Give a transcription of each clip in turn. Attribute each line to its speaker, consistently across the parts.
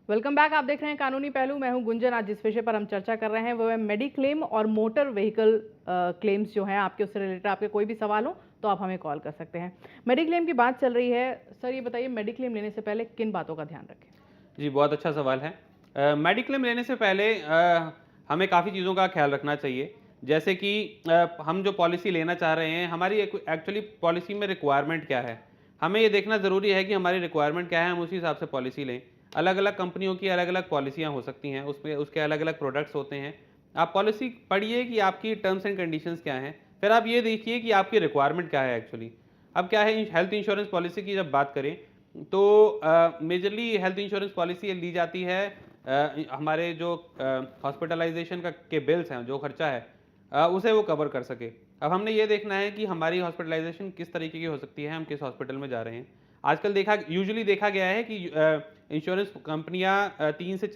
Speaker 1: Welcome back. आप देख रहे हैं कानूनी पहलू। मैं हूं गुंजन। आज जिस विषय पर हम चर्चा कर रहे हैं वो है मेडिक्लेम और मोटर व्हीकल क्लेम्स जो हैं आपके, उससे रिलेटेड आपके कोई भी सवाल हो तो आप हमें कॉल कर सकते हैं। मेडिक्लेम की बात चल रही है। सर ये बताइए, मेडिक्लेम लेने से पहले किन बातों का ध्यान रखें?
Speaker 2: जी, बहुत अच्छा सवाल है। मेडिक्लेम लेने से पहले हमें काफ़ी चीज़ों का ख़्याल रखना चाहिए। जैसे कि हम जो पॉलिसी लेना चाह रहे हैं, हमारी एक्चुअली पॉलिसी में रिक्वायरमेंट क्या है? हमें ये देखना ज़रूरी है कि हमारी रिक्वायरमेंट क्या है, हम उसी हिसाब से पॉलिसी लें। अलग-अलग कंपनियों की अलग-अलग पॉलिसियाँ हो सकती हैं, उसमें उसके अलग-अलग प्रोडक्ट्स होते हैं। आप पॉलिसी पढ़िए कि आपकी टर्म्स एंड कंडीशंस क्या हैं, फिर आप ये देखिए कि आपकी रिक्वायरमेंट क्या है एक्चुअली। अब क्या है, हेल्थ इंश्योरेंस पॉलिसी की जब बात करें तो मेजरली हेल्थ इंश्योरेंस पॉलिसी ली जाती है हमारे जो हॉस्पिटलाइजेशन का के बिल्स हैं, जो खर्चा है उसे वो कवर कर सके। अब हमने ये देखना है कि हमारी हॉस्पिटलाइजेशन किस तरीके की हो सकती है, हम किस हॉस्पिटल में जा रहे हैं। आजकल यूजुअली देखा गया है कि इंश्योरेंस कंपनियां 3 से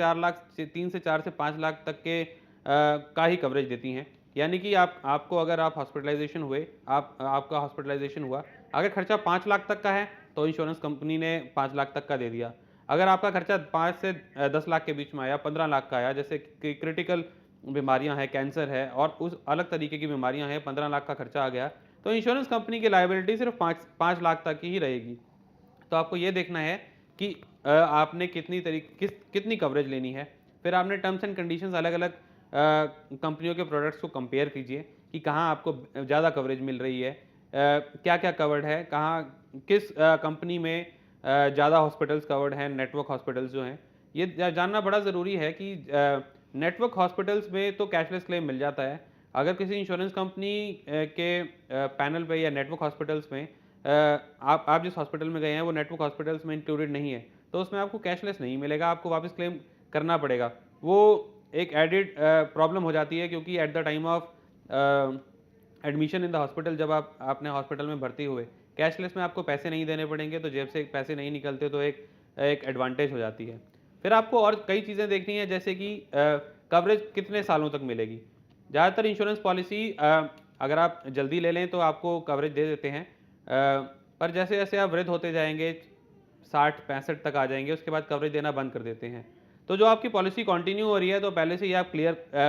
Speaker 2: 4 से 5 लाख तक के का ही कवरेज देती हैं। यानी कि आपको अगर आप हॉस्पिटलाइजेशन हुए, आपका हॉस्पिटलाइजेशन हुआ, अगर खर्चा 5 लाख तक का है तो इंश्योरेंस कंपनी ने 5 लाख तक का दे दिया। अगर आपका खर्चा 5 से 10 लाख के बीच में आया, 15 लाख का आया, जैसे कि क्रिटिकल बीमारियां हैं, कैंसर है और उस अलग तरीके की बीमारियां हैं, 15 लाख का खर्चा आ गया, तो इंश्योरेंस कंपनी की लायबिलिटी सिर्फ 5 लाख तक की ही रहेगी। तो आपको ये देखना है कि आपने कितनी कवरेज लेनी है। फिर आपने टर्म्स एंड कंडीशंस अलग-अलग कंपनियों के प्रोडक्ट्स को कंपेयर कीजिए कि कहाँ आपको ज़्यादा कवरेज मिल रही है, क्या-क्या कवर्ड है, कहाँ किस कंपनी में ज़्यादा हॉस्पिटल्स कवर्ड हैं, नेटवर्क हॉस्पिटल्स जो हैं। ये जानना बड़ा ज़रूरी है कि नेटवर्क हॉस्पिटल्स में तो कैशलेस क्लेम मिल जाता है। अगर किसी इंश्योरेंस कंपनी के पैनल पे या नेटवर्क हॉस्पिटल्स में आप जिस हॉस्पिटल में गए हैं वो नेटवर्क हॉस्पिटल्स में इंक्लूडेड नहीं है, तो उसमें आपको कैशलेस नहीं मिलेगा, आपको वापस क्लेम करना पड़ेगा। वो एक एडेड प्रॉब्लम हो जाती है, क्योंकि at the time of admission in the hospital, जब आप आपने हॉस्पिटल में भर्ती हुए, कैशलेस में आपको पैसे नहीं देने पड़ेंगे, तो जेब से पैसे नहीं निकलते, तो एक एक एडवांटेज हो जाती है। फिर आपको और कई चीज़ें देखनी है, जैसे कि कवरेज कितने सालों तक मिलेगी। ज़्यादातर इंश्योरेंस पॉलिसी अगर आप जल्दी ले लें तो आपको कवरेज दे देते हैं, पर जैसे-जैसे आप वृद्ध होते जाएँगे, 60-65 तक आ जाएँगे, उसके बाद कवरेज देना बंद कर देते हैं। तो जो आपकी पॉलिसी कंटिन्यू हो रही है, तो पहले से ही आप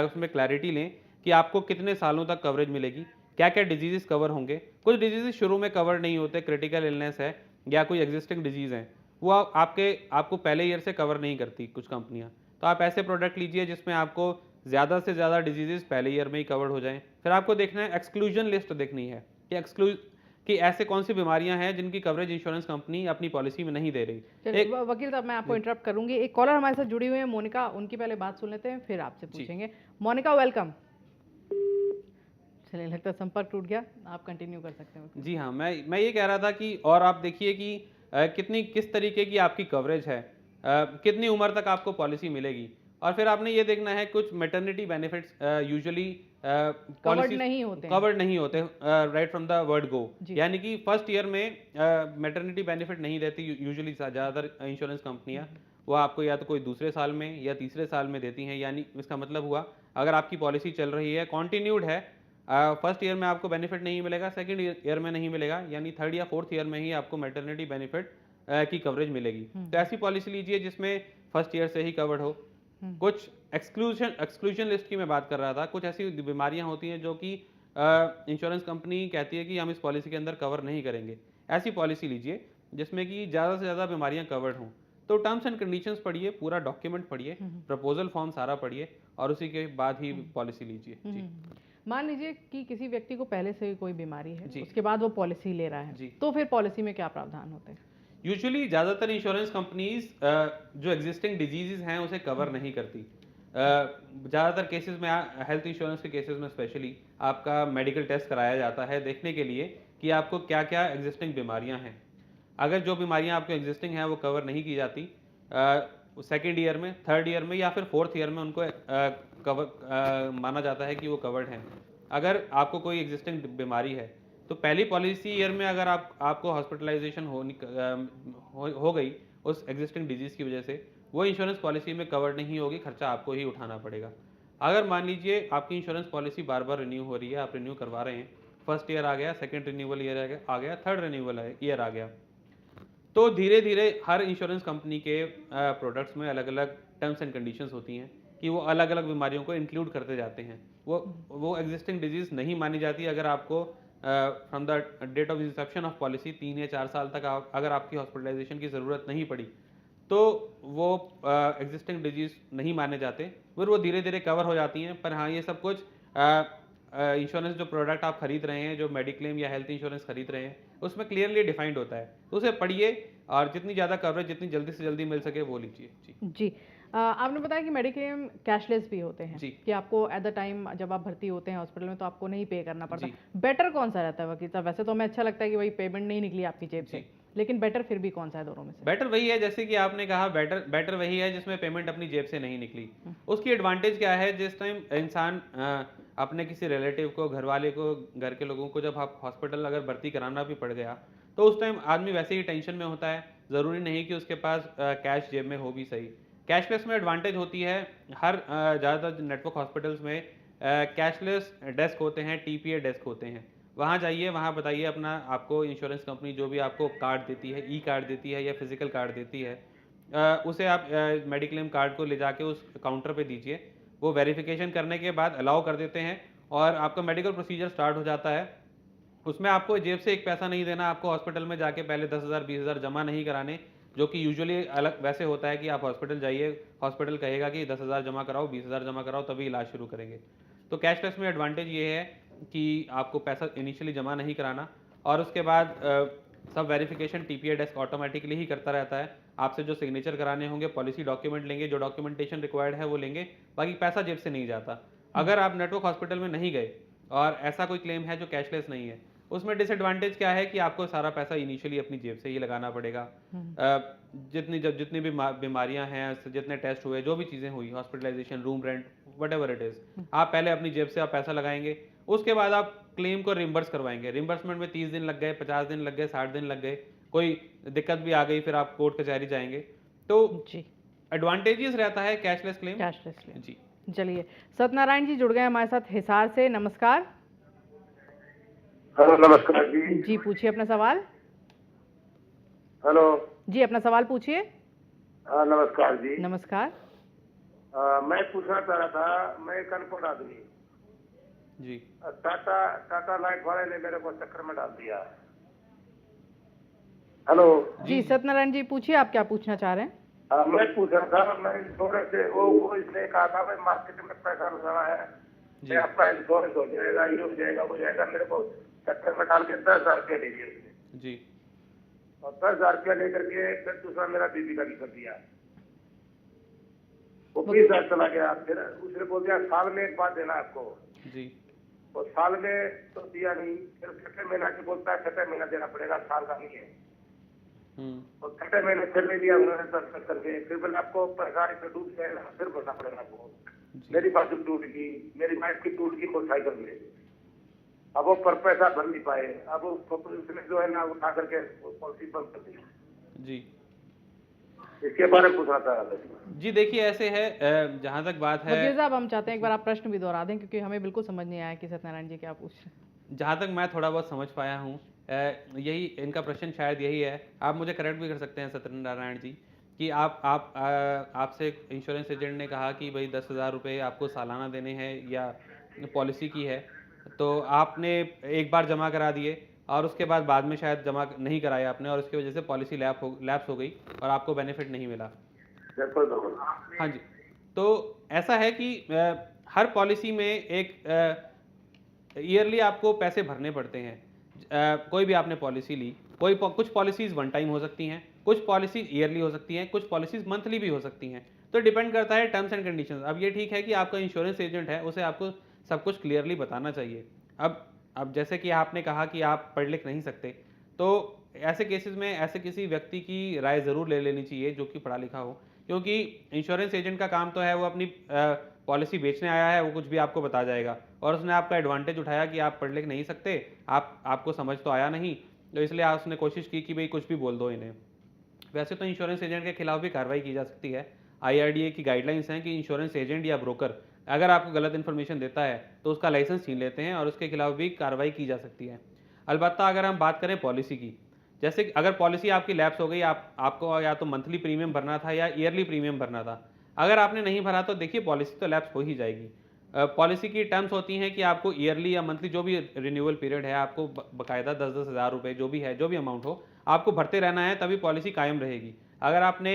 Speaker 2: उसमें क्लैरिटी लें कि आपको कितने सालों तक कवरेज मिलेगी, क्या-क्या डिजीज़ेज़ कवर होंगे। कुछ डिजीज़ेज़ शुरू में कवर नहीं होते, क्रिटिकल इलनेस है या कोई एक्जिस्टिंग डिजीज़ है, वो आपको पहले ईयर से कवर नहीं करती कुछ कंपनियाँ। तो आप ऐसे प्रोडक्ट लीजिए जिसमें आपको ज़्यादा से ज़्यादा डिजीज़ेज़ पहले ईयर में ही कवर्ड हो जाएँ। फिर आपको देखना है, एक्सक्लूजन लिस्ट देखनी है कि ऐसे कौन-सी बीमारियाँ हैं जिनकी कवरेज इंश्योरेंस कंपनी अपनी पॉलिसी में नहीं दे रही।
Speaker 1: चलिए
Speaker 2: एक
Speaker 1: वकील साहब, मैं आपको
Speaker 2: जी,
Speaker 1: इंटरप्ट करूंगी। एक कॉलर हमारे साथ जुड़ी हुई है, मोनिका। उनकी पहले बात सुन लेते हैं, फिर आपसे
Speaker 2: जी।
Speaker 1: पूछेंगे। मोनिका, वेलकम। चलिए, लगता है संपर्क टूट गया। आप कंटिन्यू कर सकते हैं वकील
Speaker 2: जी
Speaker 1: साहब।
Speaker 2: हाँ, मैं ये कह रहा था कि और आप देखिए कि किस तरीके की आपकी कवरेज है, कितनी उम्र तक आपको पॉलिसी मिलेगी, और फिर आपने ये देखना है, कुछ maternity benefits usually
Speaker 1: covered
Speaker 2: policies
Speaker 1: नहीं होते हैं।
Speaker 2: कवर्ड नहीं होते right from the word go.
Speaker 1: जी।
Speaker 2: यानी कि फर्स्ट ईयर में मैटरनिटी बेनिफिट नहीं देती यूजुअली ज़्यादातर इंश्योरेंस कंपनियाँ। वो आपको या तो कोई दूसरे साल में या तीसरे साल में देती हैं, यानी इसका मतलब हुआ, अगर आपकी पॉलिसी चल रही है, कंटिन्यूड है, फर्स्ट ईयर में आपको बेनिफिट नहीं मिलेगा, सेकंड ईयर में नहीं मिलेगा, यानी थर्ड या फोर्थ ईयर में ही आपको मैटरनिटी बेनिफिट की कवरेज मिलेगी। तो ऐसी पॉलिसी लीजिए जिसमें फर्स्ट ईयर से ही कवर्ड हो। कुछ एक्सक्लूजन लिस्ट की मैं बात कर रहा था, कुछ ऐसी बीमारियां होती हैं जो कि इंश्योरेंस कंपनी कहती है कि हम इस पॉलिसी के अंदर कवर नहीं करेंगे। ऐसी पॉलिसी लीजिए जिसमें कि ज़्यादा से ज़्यादा बीमारियां कवर्ड हों। तो टर्म्स एंड कंडीशंस पढ़िए, पूरा डॉक्यूमेंट पढ़िए, प्रपोजल फॉर्म सारा पढ़िए, और उसी के बाद ही पॉलिसी लीजिए। जी।
Speaker 1: मान लीजिए कि किसी व्यक्ति को पहले से ही कोई बीमारी है,
Speaker 2: जी।
Speaker 1: उसके बाद वो पॉलिसी ले रहा है,
Speaker 2: जी।
Speaker 1: तो फिर पॉलिसी में क्या प्रावधान होते हैं?
Speaker 2: यूजुअली ज़्यादातर इंश्योरेंस कंपनीज जो एग्जिस्टिंग डिजीज़ हैं उसे कवर नहीं करती। ज़्यादातर केसेस में, हेल्थ इंश्योरेंस के केसेस में स्पेशली, आपका मेडिकल टेस्ट कराया जाता है देखने के लिए कि आपको क्या-क्या एग्जिस्टिंग बीमारियां हैं। अगर जो बीमारियां आपको एग्जिस्टिंग हैं वो कवर नहीं की जाती, सेकेंड ईयर में, थर्ड ईयर में या फिर फोर्थ ईयर में उनको कवर माना जाता है कि वो कवर्ड हैं। अगर आपको कोई एग्जिस्टिंग बीमारी है, तो पहली पॉलिसी ईयर में अगर आपको हॉस्पिटलाइजेशन हो गई उस एग्जिस्टिंग डिजीज़ की वजह से, वो इंश्योरेंस पॉलिसी में कवर्ड नहीं होगी, खर्चा आपको ही उठाना पड़ेगा। अगर मान लीजिए आपकी इंश्योरेंस पॉलिसी बार-बार रिन्यू हो रही है, आप रिन्यू करवा रहे हैं, फर्स्ट ईयर आ गया, सेकंड रिन्यूअल ईयर आ गया, थर्ड रिन्यूअल ईयर आ गया, तो धीरे-धीरे हर इंश्योरेंस कंपनी के प्रोडक्ट्स में अलग-अलग टर्म्स एंड कंडीशंस होती हैं कि वो अलग-अलग बीमारियों को इंक्लूड करते जाते हैं। वो एग्जिस्टिंग डिजीज़ नहीं मानी जाती अगर आपको from the date of inception of policy 3 या 4 साल तक अगर आपकी हॉस्पिटलाइजेशन की ज़रूरत नहीं पड़ी, तो वो एग्जिस्टिंग डिजीज़ नहीं माने जाते, फिर वो धीरे-धीरे कवर हो जाती हैं। पर हाँ, ये सब कुछ इंश्योरेंस जो प्रोडक्ट आप खरीद रहे हैं, जो मेडिक्लेम या हेल्थ इंश्योरेंस खरीद रहे हैं, उसमें क्लियरली डिफाइंड होता है। तो उसे पढ़िए और जितनी ज़्यादा कवरेज जितनी जल्दी से जल्दी मिल सके वो लीजिए। जी।
Speaker 1: जी। आपने बताया कि मेडिक्लेम कैशलेस भी होते हैं
Speaker 2: जी।
Speaker 1: कि आपको एट द टाइम जब आप भर्ती होते हैं हॉस्पिटल में तो आपको नहीं पे करना पड़ता।
Speaker 2: जी।
Speaker 1: बेटर कौन सा रहता है वकील साहब? वैसे तो हमें अच्छा लगता है कि वही पेमेंट नहीं निकली आपकी जेब से,
Speaker 2: जी।
Speaker 1: लेकिन बेटर फिर भी कौन सा है दोनों में से?
Speaker 2: बेटर वही है जैसे कि आपने कहा, बेटर वही है जिसमें पेमेंट अपनी जेब से नहीं निकली।
Speaker 1: हुँ।
Speaker 2: उसकी एडवांटेज क्या है, जिस टाइम इंसान अपने किसी रिलेटिव को, घरवाले को, घर के लोगों को जब आप हॉस्पिटल अगर भर्ती कराना भी पड़ गया, तो उस टाइम आदमी वैसे ही टेंशन में होता है। ज़रूरी नहीं कि उसके पास कैश जेब में हो भी सही। कैशलेस में एडवांटेज होती है, हर ज़्यादातर नेटवर्क हॉस्पिटल्स में कैशलेस डेस्क होते हैं, टीपीए डेस्क होते हैं। वहाँ जाइए, वहाँ बताइए अपना, आपको इंश्योरेंस कंपनी जो भी आपको कार्ड देती है, ई कार्ड देती है या फिजिकल कार्ड देती है, उसे आप मेडिक्लेम कार्ड को ले जाके उस काउंटर पे दीजिए। वो वेरिफिकेशन करने के बाद अलाउ कर देते हैं और आपका मेडिकल प्रोसीजर स्टार्ट हो जाता है। उसमें आपको जेब से एक पैसा नहीं देना, आपको हॉस्पिटल में जाके पहले 10,000 20,000 जमा नहीं कराने, जो कि यूजुअली अलग वैसे होता है कि आप हॉस्पिटल जाइए, हॉस्पिटल कहेगा कि 10,000 जमा कराओ, 20,000 जमा कराओ, तभी इलाज शुरू करेंगे। तो कैशलेस में एडवांटेज ये है कि आपको पैसा इनिशियली जमा नहीं कराना और उसके बाद सब वेरिफिकेशन टीपीए डेस्क ऑटोमेटिकली ही करता रहता है। आपसे जो सिग्नेचर कराने होंगे, पॉलिसी डॉक्यूमेंट लेंगे, जो डॉक्यूमेंटेशन रिक्वायर्ड है वो लेंगे, बाकी पैसा जेब से नहीं जाता। अगर आप नेटवर्क हॉस्पिटल में नहीं गए और ऐसा कोई क्लेम है जो कैशलेस नहीं है, उसमें डिसएडवांटेज क्या है कि आपको सारा पैसा इनिशियली अपनी जेब से ही लगाना पड़ेगा। जितनी भी बीमारियां हैं, जितने टेस्ट हुए, जो भी चीज़ें हुई, hospitalisation, room rent, whatever it is, आप पहले अपनी जेब से आप पैसा लगाएंगे, उसके बाद आप क्लेम को रिम्बर्स करवाएंगे। रिम्बर्समेंट में 30 दिन लग गए, 50 दिन लग गए, 60 दिन लग गए, कोई दिक्कत भी आ गई, फिर आप कोर्ट कचहरी जाएंगे। तो
Speaker 1: जी।
Speaker 2: एडवांटेजेस रहता है कैशलेस क्लेम।
Speaker 1: Cashless claim.
Speaker 2: जी।
Speaker 1: चलिए, सत्यनारायण जी जुड़ गए हमारे साथ हिसार से। नमस्कार।
Speaker 3: हेलो, नमस्कार जी।
Speaker 1: जी, पूछिए अपना सवाल।
Speaker 3: हेलो।
Speaker 1: जी, अपना सवाल पूछिए।
Speaker 3: हाँ, नमस्कार जी।
Speaker 1: नमस्कार।
Speaker 3: मैं पूछना चाह रहा था, मैं एक अनपढ़ आदमी,
Speaker 2: जी।
Speaker 3: टाटा लाइट वाले ने मेरे को चक्कर में डाल दिया। हेलो।
Speaker 1: जी, सत्यनारायण जी पूछिए, आप क्या पूछना चाह रहे हैं?
Speaker 3: मैं पूछ रहा था, मैं इंश्योरेंस से वो इसने कहा था भाई मार्केट में पैसा लगाना है,
Speaker 2: जी।
Speaker 3: आपका इंश्योरेंस हो जाएगा, ये हो जाएगा, वो जाएगा। मेरे को चक्कर में डाल के 10,000 रुपया ले लिया उसने।
Speaker 2: जी।
Speaker 3: और 10,000 रुपया लेकर के फिर दूसरा मेरा बीबी का भी कर दिया। वो 20,000 चला गया। फिर उसने बोल दिया साल में एक बार देना आपको।
Speaker 2: जी।
Speaker 3: और साल में तो दिया नहीं, फिर छठे महीना के बोलता है छठे महीना देना पड़ेगा, साल का नहीं है। और छठे महीने फिर ले लिया उन्होंने 10 करके, फिर बोले आपको पैसा इसे डूब जाएगा, फिर भरना पड़ेगा आपको। मेरी बाजू टूट गई, मेरी वाइफ की टूट गई मोटरसाइकिल में। अब वो पर पैसा भर नहीं पाए, अब उसने जो है ना उठा करके पॉलिसी बंद कर दी।
Speaker 2: जी।
Speaker 3: इसके बारे में पूछना चाह रहा था।
Speaker 2: जी, देखिए ऐसे है, जहाँ तक बात है,
Speaker 1: वकील साहब हम चाहते हैं एक बार आप प्रश्न भी दोहरा दें क्योंकि हमें बिल्कुल समझ नहीं आया कि सत्यनारायण जी क्या पूछ रहे हैं।
Speaker 2: जहाँ तक मैं थोड़ा बहुत समझ पाया हूँ, यही इनका प्रश्न शायद यही है। आप मुझे करेक्ट भी कर सकते हैं सत्यनारायण जी, कि आपसे इंश्योरेंस एजेंट ने कहा कि भाई 10,000 रुपये आपको सालाना देने हैं या पॉलिसी की है, तो आपने एक बार जमा करा दिए और उसके बाद में शायद जमा नहीं कराया आपने और उसकी वजह से पॉलिसी लैप्स हो गई और आपको बेनिफिट नहीं मिला। हाँ जी। तो ऐसा है कि हर पॉलिसी में एक ईयरली आपको पैसे भरने पड़ते हैं। कोई भी आपने पॉलिसी ली, कुछ पॉलिसीज़ वन टाइम हो सकती हैं, कुछ पॉलिसीज़ ईयरली हो सकती हैं, कुछ पॉलिसीज़ मंथली भी हो सकती हैं। तो डिपेंड करता है टर्म्स एंड कंडीशंस। अब ये ठीक है कि आपका इंश्योरेंस एजेंट है, उसे आपको सब कुछ क्लियरली बताना चाहिए। अब जैसे कि आपने कहा कि आप पढ़ लिख नहीं सकते, तो ऐसे केसेस में ऐसे किसी व्यक्ति की राय ज़रूर ले लेनी चाहिए जो कि पढ़ा लिखा हो, क्योंकि इंश्योरेंस एजेंट का काम तो है वो अपनी पॉलिसी बेचने आया है, वो कुछ भी आपको बता जाएगा और उसने आपका एडवांटेज उठाया कि आप पढ़ लिख नहीं सकते, आपको समझ तो आया नहीं, तो इसलिए उसने कोशिश की कि भाई कुछ भी बोल दो इन्हें। वैसे तो इंश्योरेंस एजेंट के खिलाफ भी कार्रवाई की जा सकती है। IRDA की गाइडलाइंस हैं कि इंश्योरेंस एजेंट या ब्रोकर अगर आपको गलत इन्फॉर्मेशन देता है तो उसका लाइसेंस छीन लेते हैं और उसके खिलाफ भी कार्रवाई की जा सकती है। अलबत्ता अगर हम बात करें पॉलिसी की, जैसे कि अगर पॉलिसी आपकी लैप्स हो गई, आपको या तो मंथली प्रीमियम भरना था या ईयरली प्रीमियम भरना था। अगर आपने नहीं भरा तो देखिए पॉलिसी तो लैप्स हो ही जाएगी। पॉलिसी की टर्म्स होती हैं कि आपको ईयरली या मंथली जो भी रिन्यूअल पीरियड है, आपको बकायदा 10-10 हज़ार रुपये जो भी है, जो भी अमाउंट हो, आपको भरते रहना है, तभी पॉलिसी कायम रहेगी। अगर आपने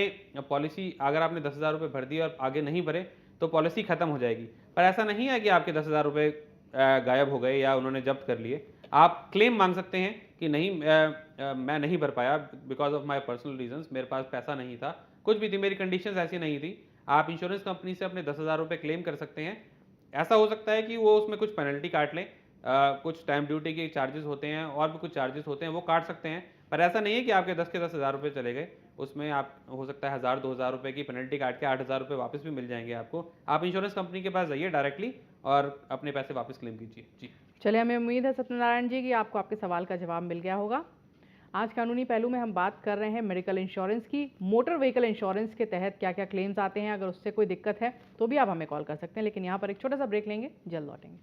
Speaker 2: 10,000 रुपये भर दिए और आगे नहीं भरे तो पॉलिसी खत्म हो जाएगी। पर ऐसा नहीं है कि आपके 10,000 रुपये गायब हो गए या उन्होंने जब्त कर लिए। आप क्लेम मांग सकते हैं कि नहीं, मैं नहीं भर पाया because of my personal reasons, मेरे पास पैसा नहीं था, कुछ भी थी, मेरी कंडीशंस ऐसी नहीं थी। आप इंश्योरेंस कंपनी से अपने 10,000 रुपये क्लेम कर सकते हैं। ऐसा हो सकता है कि वो उसमें कुछ पेनल्टी काट लें, कुछ टाइम ड्यूटी के चार्जेस होते हैं और भी कुछ चार्जेस होते हैं, वो काट सकते हैं। पर ऐसा नहीं है कि आपके 10 के 10,000 रुपये चले गए। उसमें आप हो सकता है 1,000-2,000 रुपये की पेनल्टी काट के 8,000 रुपये वापस भी मिल जाएंगे आपको। आप इंश्योरेंस कंपनी के पास जाइए डायरेक्टली और अपने पैसे वापस क्लेम कीजिए। जी
Speaker 1: चलिए, हमें उम्मीद है सत्यनारायण जी कि आपको आपके सवाल का जवाब मिल गया होगा। आज कानूनी पहलू में हम बात कर रहे हैं मेडिकल इंश्योरेंस की। मोटर व्हीकल इंश्योरेंस के तहत क्या क्या क्लेम्स आते हैं, अगर उससे कोई दिक्कत है तो भी आप हमें कॉल कर सकते हैं। लेकिन यहाँ पर एक छोटा सा ब्रेक लेंगे, जल्द लौटेंगे।